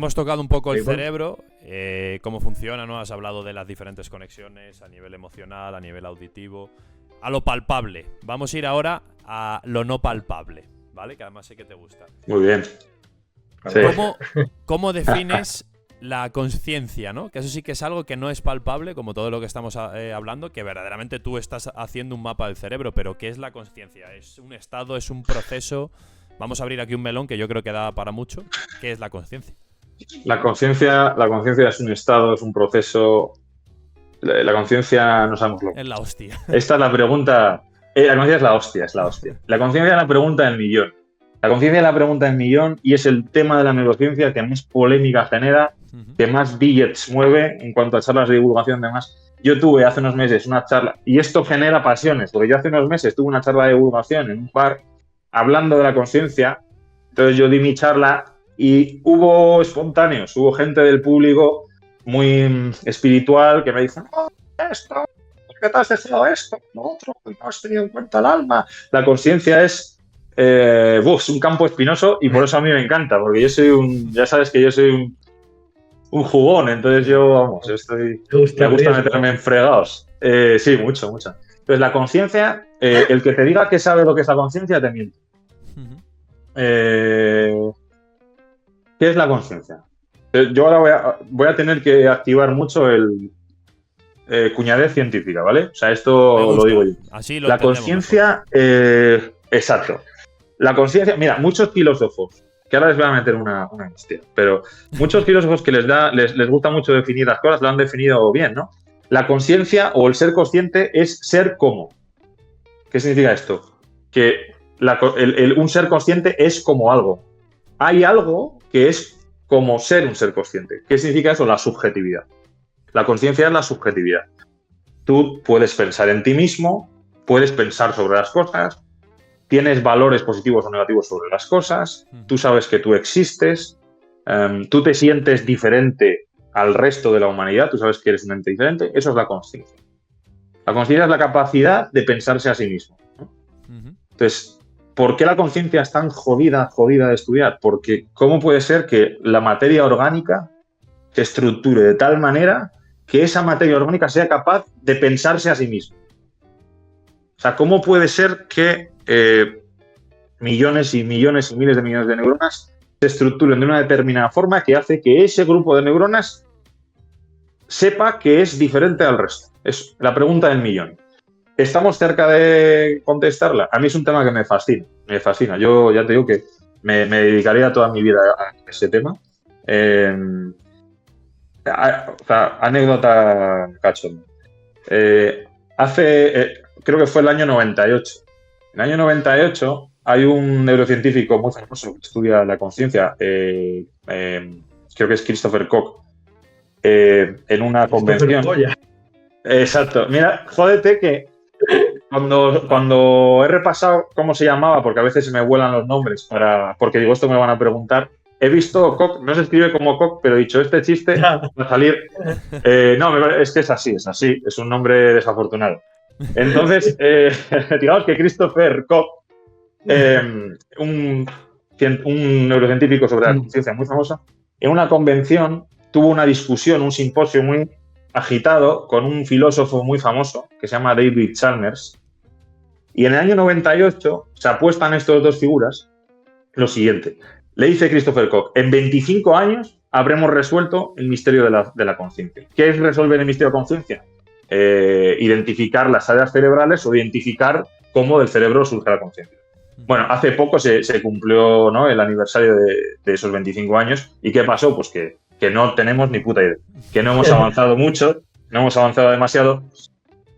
hemos tocado un poco el Sí, bueno. cerebro, cómo funciona, ¿no? Has hablado de las diferentes conexiones a nivel emocional, a nivel auditivo, a lo palpable. Vamos a ir ahora a lo no palpable, ¿vale? Que además sé que te gusta. Muy bien. Sí. ¿Cómo defines la conciencia, ¿no? Que eso sí que es algo que no es palpable, como todo lo que estamos hablando, que verdaderamente tú estás haciendo un mapa del cerebro, pero ¿qué es la conciencia? ¿Es un estado? ¿Es un proceso? Vamos a abrir aquí un melón que yo creo que da para mucho. ¿Qué es la conciencia? La conciencia es un estado, es un proceso. La conciencia no sabemos lo que Es la hostia. Esta es la pregunta. La conciencia es la hostia, es la hostia. La conciencia es la pregunta del millón. La conciencia es la pregunta del millón y es el tema de la neurociencia que más polémica genera, que más billets mueve en cuanto a charlas de divulgación y demás. Yo tuve hace unos meses una charla, y esto genera pasiones, porque yo hace unos meses tuve una charla de divulgación en un bar hablando de la conciencia. Entonces yo di mi charla y hubo espontáneos, hubo gente del público muy espiritual que me dice: no, esto, ¿por qué te has dejado esto? Lo otro, no has tenido en cuenta el alma. La conciencia es un campo espinoso y por eso a mí me encanta, porque yo soy ya sabes que yo soy un jugón, entonces me gusta meterme en fregados. Sí, mucho. Entonces la conciencia, el que te diga que sabe lo que es la conciencia te miente. ¿Qué es la conciencia? Yo ahora voy a tener que activar mucho el cuñadez científica, ¿vale? O sea, esto lo digo yo. Así lo la conciencia, exacto. La conciencia, mira, muchos filósofos, que ahora les voy a meter una hostia, pero muchos filósofos que les gusta mucho definir las cosas, lo han definido bien, ¿no? La conciencia o el ser consciente es ser como. ¿Qué significa esto? Que un ser consciente es como algo. Hay algo que es como ser un ser consciente. ¿Qué significa eso? La subjetividad. La conciencia es la subjetividad. Tú puedes pensar en ti mismo, puedes pensar sobre las cosas, tienes valores positivos o negativos sobre las cosas, tú sabes que tú existes, tú te sientes diferente al resto de la humanidad, tú sabes que eres un ente diferente. Eso es la conciencia. La conciencia es la capacidad de pensarse a sí mismo, ¿no? Entonces, ¿por qué la conciencia es tan jodida de estudiar? Porque ¿cómo puede ser que la materia orgánica se estructure de tal manera que esa materia orgánica sea capaz de pensarse a sí misma? O sea, ¿cómo puede ser que millones y millones y miles de millones de neuronas se estructuren de una determinada forma que hace que ese grupo de neuronas sepa que es diferente al resto? Es la pregunta del millón. ¿Estamos cerca de contestarla? A mí es un tema que me fascina. Yo ya te digo que me dedicaría toda mi vida a ese tema. Anécdota cachonda. Creo que fue el año 98. En el año 98 hay un neurocientífico muy famoso que estudia la conciencia, creo que es Christopher Koch, en una convención. Exacto. Mira, jódete que cuando he repasado cómo se llamaba, porque a veces se me vuelan los nombres, porque digo, esto me lo van a preguntar, he visto Koch, no se escribe como Koch, pero he dicho, este chiste va a salir. No, es que es así, es un nombre desafortunado. Entonces, digamos que Christopher Koch, un neurocientífico sobre la conciencia muy famoso, en una convención tuvo una discusión, un simposio muy agitado con un filósofo muy famoso que se llama David Chalmers, y en el año 98 se apuestan estas dos figuras lo siguiente. Le dice Christopher Koch: en 25 años habremos resuelto el misterio de la conciencia. ¿Qué es resolver el misterio de la conciencia? Identificar las áreas cerebrales o identificar cómo del cerebro surge la conciencia. Bueno, hace poco se cumplió, ¿no?, el aniversario de esos 25 años. ¿Y qué pasó? Pues que no tenemos ni puta idea. Que no hemos avanzado mucho, no hemos avanzado demasiado.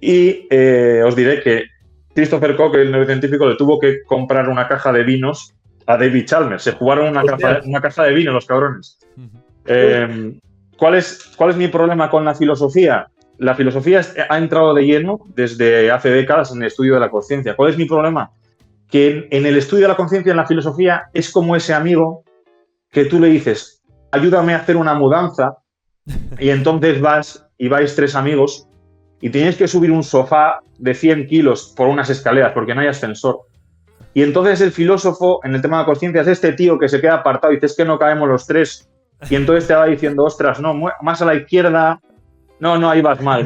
Y os diré que Christopher Koch, el neurocientífico, le tuvo que comprar una caja de vinos a David Chalmers. Se jugaron una caja de vino los cabrones. ¿Cuál es mi problema con la filosofía? La filosofía ha entrado de lleno desde hace décadas en el estudio de la conciencia. ¿Cuál es mi problema? Que en el estudio de la conciencia, en la filosofía, es como ese amigo que tú le dices: ayúdame a hacer una mudanza, y entonces vais 3 amigos y tenéis que subir un sofá de 100 kilos por unas escaleras porque no hay ascensor. Y entonces el filósofo en el tema de la conciencia es este tío que se queda apartado y dice: es que no cabemos los 3 y entonces te va diciendo, ostras, no, más a la izquierda, no, ahí vas mal.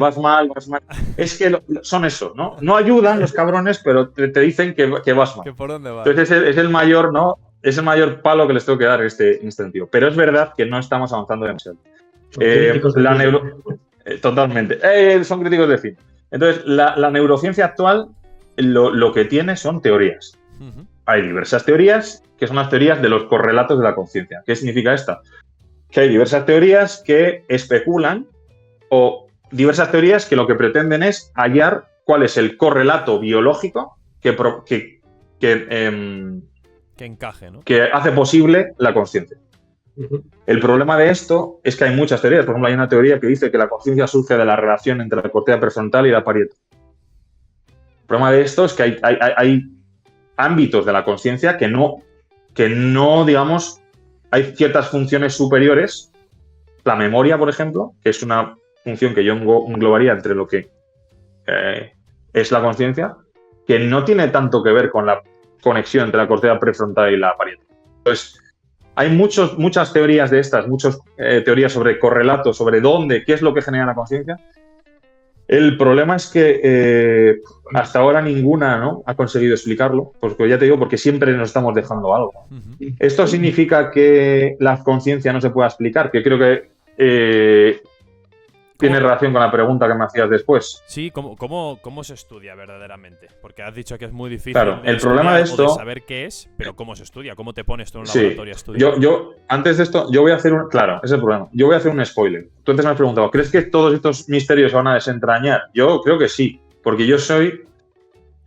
Es que son eso, ¿no? No ayudan los cabrones, pero te dicen que vas mal. ¿Que por dónde vas? Entonces es el mayor, ¿no? Es el mayor palo que les tengo que dar en este sentido. Pero es verdad que no estamos avanzando demasiado. Totalmente. Son críticos de cine. Entonces, la neurociencia actual lo que tiene son teorías. Uh-huh. Hay diversas teorías, que son las teorías de los correlatos de la conciencia. ¿Qué significa esta? Que hay diversas teorías que especulan o diversas teorías que lo que pretenden es hallar cuál es el correlato biológico que encaje, ¿no? Que hace posible la conciencia. Uh-huh. El problema de esto es que hay muchas teorías. Por ejemplo, hay una teoría que dice que la conciencia surge de la relación entre la corteza prefrontal y la parietal. El problema de esto es que hay ámbitos de la conciencia que no, digamos, hay ciertas funciones superiores. La memoria, por ejemplo, que es una función que yo englobaría entre lo que es la conciencia, que no tiene tanto que ver con la conexión entre la corteza prefrontal y la parietal. Entonces, hay muchas teorías de estas, muchas teorías sobre correlatos, sobre qué es lo que genera la conciencia. El problema es que hasta ahora ninguna, ¿no?, ha conseguido explicarlo, porque ya te digo, porque siempre nos estamos dejando algo. Uh-huh. ¿Esto significa que la conciencia no se pueda explicar? Que creo que tiene relación con la pregunta que me hacías después. Sí, ¿cómo se estudia verdaderamente? Porque has dicho que es muy difícil el problema de esto, de saber qué es, pero ¿cómo se estudia? ¿Cómo te pones tú en un laboratorio a estudiar? Yo, antes de esto, yo voy a hacer claro, ese es el problema. Yo voy a hacer un spoiler. Tú antes me has preguntado, ¿crees que todos estos misterios se van a desentrañar? Yo creo que sí, porque yo soy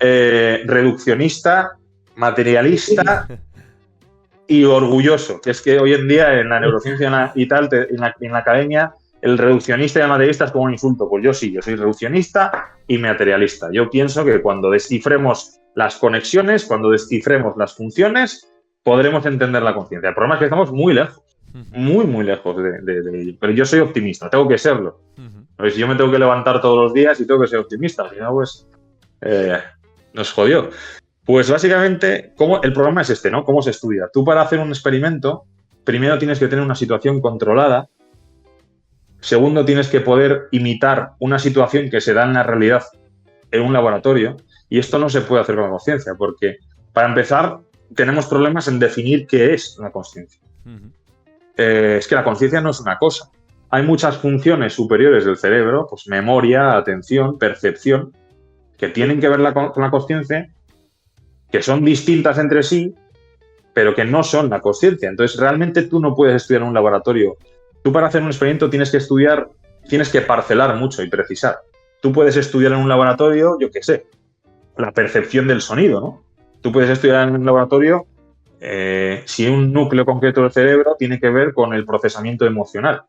reduccionista, materialista y orgulloso. Que es que hoy en día en la neurociencia y tal, en la academia, el reduccionista y el materialista es como un insulto. Pues yo sí, yo soy reduccionista y materialista. Yo pienso que cuando descifremos las conexiones, cuando descifremos las funciones, podremos entender la conciencia. El problema es que estamos muy lejos, muy lejos de ello. Pero yo soy optimista, tengo que serlo. Pues yo me tengo que levantar todos los días y tengo que ser optimista. Si no, pues nos jodió. Pues básicamente, el problema es este, ¿no? ¿Cómo se estudia? Tú para hacer un experimento, primero tienes que tener una situación controlada. Segundo, tienes que poder imitar una situación que se da en la realidad en un laboratorio, y esto no se puede hacer con la conciencia, porque, para empezar, tenemos problemas en definir qué es la conciencia. Uh-huh. Es que la conciencia no es una cosa. Hay muchas funciones superiores del cerebro, pues memoria, atención, percepción, que tienen que ver con la conciencia, que son distintas entre sí, pero que no son la conciencia. Entonces, realmente tú no puedes estudiar en un laboratorio. Tú para hacer un experimento tienes que parcelar mucho y precisar. Tú puedes estudiar en un laboratorio, yo qué sé, la percepción del sonido, ¿no? Tú puedes estudiar en un laboratorio si un núcleo concreto del cerebro tiene que ver con el procesamiento emocional.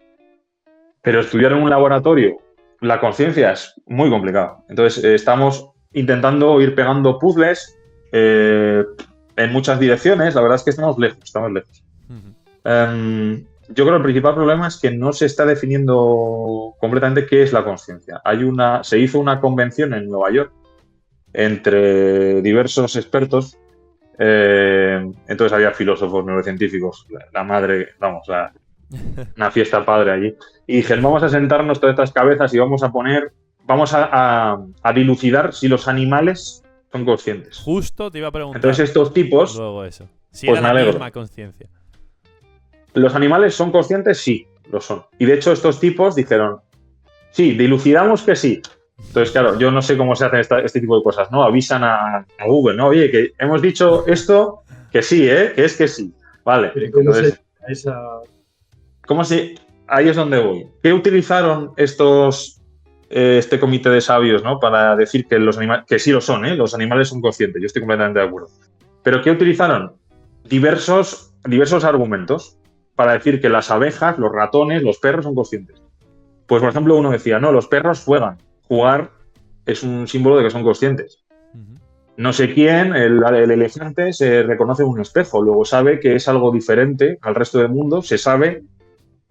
Pero estudiar en un laboratorio la conciencia es muy complicado. Entonces, estamos intentando ir pegando puzzles en muchas direcciones. La verdad es que estamos lejos. Uh-huh. Yo creo que el principal problema es que no se está definiendo completamente qué es la conciencia. Se hizo una convención en Nueva York entre diversos expertos. Entonces había filósofos, neurocientíficos, la madre, vamos, una fiesta padre allí. Y dije, vamos a sentarnos todas estas cabezas y vamos a dilucidar si los animales son conscientes. Justo te iba a preguntar. Entonces estos tipos, luego eso. Si pues era la misma conciencia. ¿Los animales son conscientes? Sí, lo son. Y de hecho estos tipos dijeron, sí, dilucidamos que sí. Entonces, claro, yo no sé cómo se hacen este tipo de cosas, ¿no? Avisan a Google, ¿no? Oye, que hemos dicho esto, que sí, que es que sí. Vale. Entonces, ahí es donde voy. ¿Qué utilizaron este comité de sabios, ¿no?, para decir que los animales, que sí lo son, los animales son conscientes? Yo estoy completamente de acuerdo. ¿Pero qué utilizaron? Diversos argumentos para decir que las abejas, los ratones, los perros son conscientes. Pues, por ejemplo, uno decía, no, los perros juegan. Jugar es un símbolo de que son conscientes. Uh-huh. No sé quién, el elefante, se reconoce en un espejo, luego sabe que es algo diferente al resto del mundo, se sabe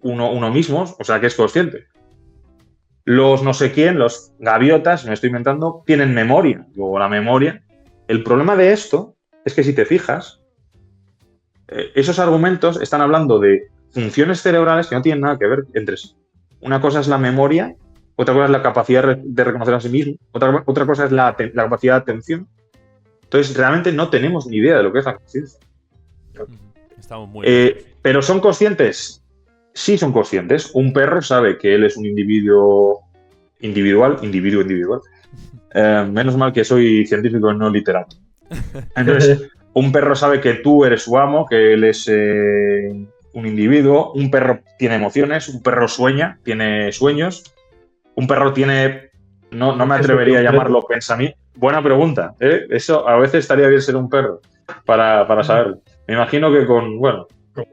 uno mismo, o sea que es consciente. Los no sé quién, los gaviotas, me estoy inventando, tienen memoria. Luego la memoria. El problema de esto es que si te fijas, esos argumentos están hablando de funciones cerebrales que no tienen nada que ver entre sí. Una cosa es la memoria, otra cosa es la capacidad de reconocer a sí mismo, otra cosa es la capacidad de atención. Entonces, realmente no tenemos ni idea de lo que es la conciencia. Estamos muy lejos. ¿Pero son conscientes? Sí son conscientes. Un perro sabe que él es un individuo individual. Menos mal que soy científico y no literato. Entonces, un perro sabe que tú eres su amo, que él es un individuo. Un perro tiene emociones, un perro sueña, tiene sueños. Un perro tiene... No me atrevería a llamarlo pensamiento. Buena pregunta. Eso a veces estaría bien ser un perro para saberlo. Me imagino que bueno,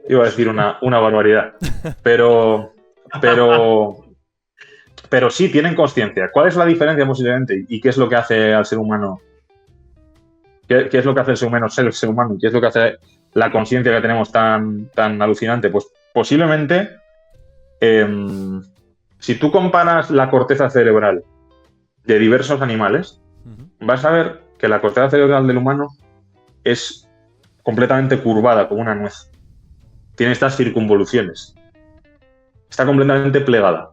iba a decir una barbaridad. Pero sí tienen conciencia. ¿Cuál es la diferencia posiblemente? ¿Y qué es lo que hace al ser humano? ¿Qué es lo que hace el ser humano ser el ser humano? ¿Qué es lo que hace la conciencia que tenemos tan alucinante? Pues posiblemente, si tú comparas la corteza cerebral de diversos animales, vas a ver que la corteza cerebral del humano es completamente curvada, como una nuez. Tiene estas circunvoluciones. Está completamente plegada.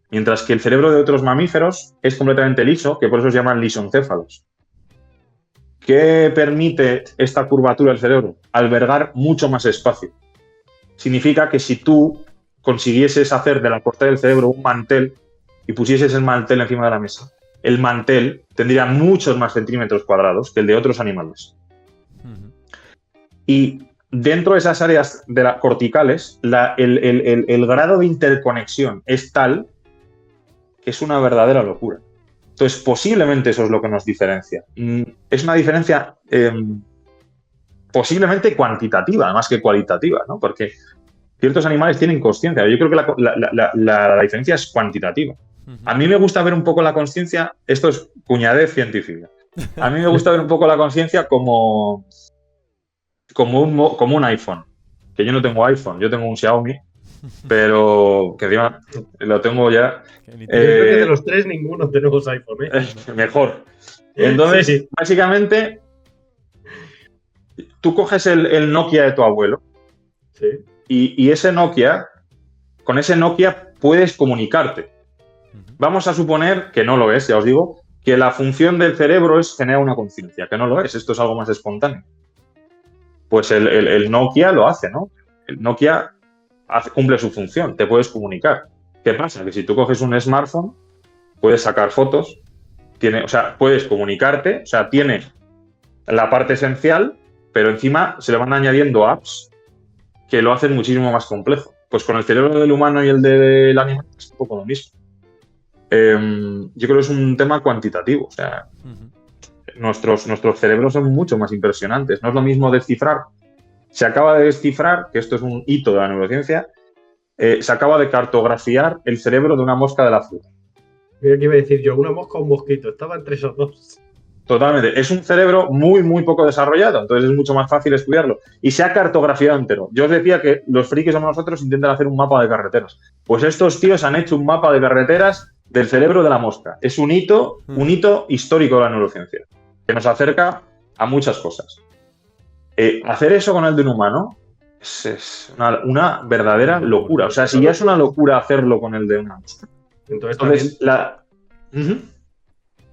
Mientras que el cerebro de otros mamíferos es completamente liso, que por eso se llaman lisoncéfalos. ¿Qué permite esta curvatura del cerebro? Albergar mucho más espacio. Significa que si tú consiguieses hacer de la corteza del cerebro un mantel y pusieses el mantel encima de la mesa, el mantel tendría muchos más centímetros cuadrados que el de otros animales. Y dentro de esas áreas corticales, el grado de interconexión es tal que es una verdadera locura. Entonces, posiblemente eso es lo que nos diferencia. Es una diferencia posiblemente cuantitativa, más que cualitativa, ¿no? Porque ciertos animales tienen consciencia. Yo creo que la diferencia es cuantitativa. A mí me gusta ver un poco la consciencia, esto es cuñadez científica, a mí me gusta ver un poco la consciencia como un iPhone. Que yo no tengo iPhone, yo tengo un Xiaomi, pero que encima lo tengo ya. Yo creo que de los tres ninguno tenemos iPhone, Mejor. Entonces, sí. Básicamente, tú coges el Nokia de tu abuelo, sí. y ese Nokia, con ese Nokia puedes comunicarte. Vamos a suponer que no lo es, ya os digo, que la función del cerebro es generar una conciencia, que no lo es, esto es algo más espontáneo. Pues el Nokia lo hace, ¿no? El Nokia cumple su función, te puedes comunicar. ¿Qué pasa? Que si tú coges un smartphone, puedes sacar fotos, puedes comunicarte, tiene la parte esencial, pero encima se le van añadiendo apps que lo hacen muchísimo más complejo. Pues con el cerebro del humano y el del animal es un poco lo mismo. Yo creo que es un tema cuantitativo. Nuestros cerebros son mucho más impresionantes. No es lo mismo descifrar. Se acaba de descifrar, que esto es un hito de la neurociencia, se acaba de cartografiar el cerebro de una mosca de la fruta. Mira, ¿qué iba a decir yo? ¿Una mosca o un mosquito? Estaba entre esos dos. Totalmente. Es un cerebro muy, muy poco desarrollado, entonces es mucho más fácil estudiarlo. Y se ha cartografiado entero. Yo os decía que los frikis como nosotros intentan hacer un mapa de carreteras. Pues estos tíos han hecho un mapa de carreteras del cerebro de la mosca. Es un hito histórico de la neurociencia, que nos acerca a muchas cosas. Hacer eso con el de un humano es una verdadera locura. O sea, si ya es una locura hacerlo con el de una mosca. Entonces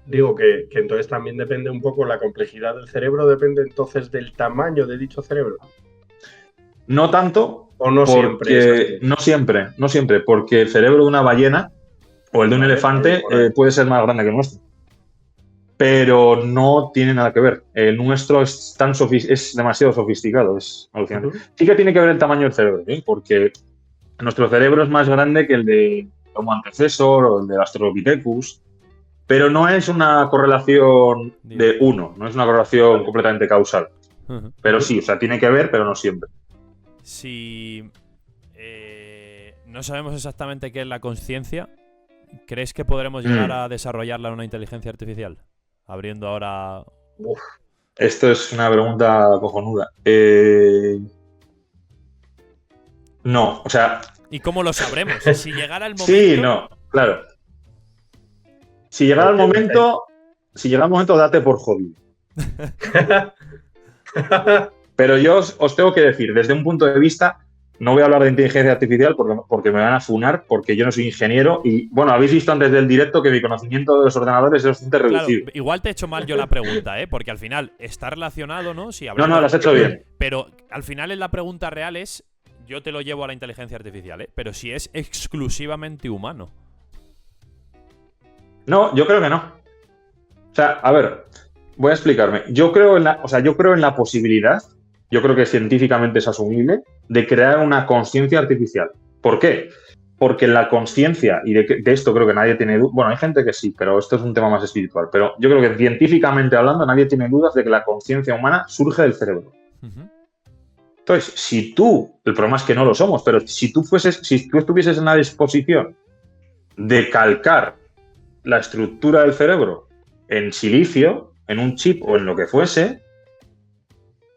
digo que entonces también depende un poco la complejidad del cerebro, depende entonces del tamaño de dicho cerebro. No tanto. O no siempre. No siempre, porque el cerebro de una ballena o el de un elefante puede ser más grande que el nuestro. Pero no tiene nada que ver. El nuestro es demasiado sofisticado, es alucinante. Sí que tiene que ver el tamaño del cerebro, porque nuestro cerebro es más grande que el de Homo antecesor o el del Australopithecus, pero no es una correlación de uno, no es una correlación completamente causal. Pero sí, tiene que ver, pero no siempre. Si no sabemos exactamente qué es la consciencia, ¿crees que podremos llegar a desarrollarla en una inteligencia artificial? Abriendo ahora... Esto es una pregunta cojonuda. No, ¿Y cómo lo sabremos? Si llegara el momento... Sí, no, claro. Si llegara el momento, date por jodido. Pero yo os tengo que decir, desde un punto de vista No voy a hablar de inteligencia artificial porque me van a funar, porque yo no soy ingeniero y, bueno, habéis visto antes del directo que mi conocimiento de los ordenadores es bastante reducido. Claro, igual te he hecho mal yo la pregunta, porque al final está relacionado, ¿no? Si No, lo has hecho bien. Pero al final la pregunta real es, yo te lo llevo a la inteligencia artificial, pero si es exclusivamente humano. No, yo creo que no. O sea, a ver, voy a explicarme. Yo creo en la posibilidad, yo creo que científicamente es asumible, de crear una conciencia artificial. ¿Por qué? Porque la conciencia, y de esto creo que nadie tiene dudas, bueno, hay gente que sí, pero esto es un tema más espiritual, pero yo creo que científicamente hablando nadie tiene dudas de que la conciencia humana surge del cerebro. Uh-huh. Entonces, el problema es que no lo somos, pero si tú estuvieses en la disposición de calcar la estructura del cerebro en silicio, en un chip o en lo que fuese,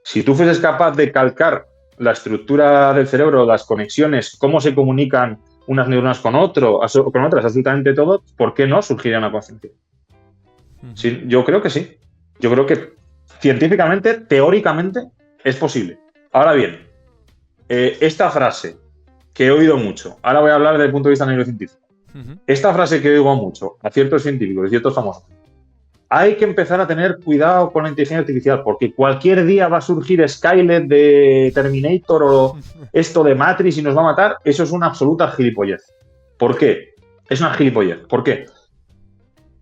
si tú fueses capaz de calcar la estructura del cerebro, las conexiones, cómo se comunican unas neuronas con otras, absolutamente todo, ¿por qué no surgiría una conciencia? Sí, yo creo que sí. Yo creo que científicamente, teóricamente, es posible. Ahora bien, esta frase que he oído mucho, ahora voy a hablar desde el punto de vista neurocientífico. Esta frase que oigo mucho a ciertos científicos y ciertos famosos: hay que empezar a tener cuidado con la inteligencia artificial porque cualquier día va a surgir Skynet de Terminator o esto de Matrix y nos va a matar. Eso es una absoluta gilipollez. ¿Por qué? Es una gilipollez. ¿Por qué?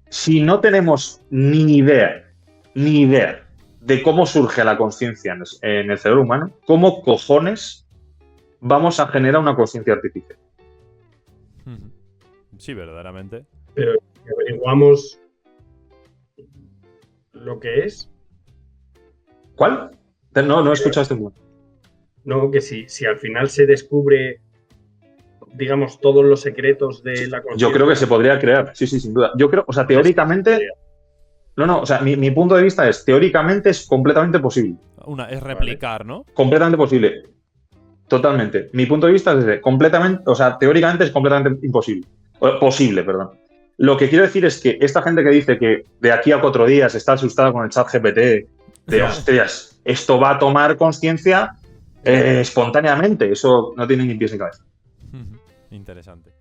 Si no tenemos ni idea de cómo surge la conciencia en el cerebro humano, ¿cómo cojones vamos a generar una conciencia artificial? Sí, verdaderamente. Pero averiguamos lo que es. ¿Cuál? No he escuchado este punto. No, que si al final se descubre, digamos, todos los secretos de la conciencia. Yo creo que se podría crear, sí, sin duda. Yo creo, o sea, teóricamente... No, o sea, mi punto de vista es, teóricamente es completamente posible. Es replicar, ¿no? Completamente posible. Totalmente. Mi punto de vista es completamente, o sea, teóricamente es completamente imposible. Posible, perdón. Lo que quiero decir es que esta gente que dice que de aquí a 4 días está asustada con el ChatGPT, de hostias, esto va a tomar conciencia espontáneamente. Eso no tiene ni pies ni cabeza. Interesante.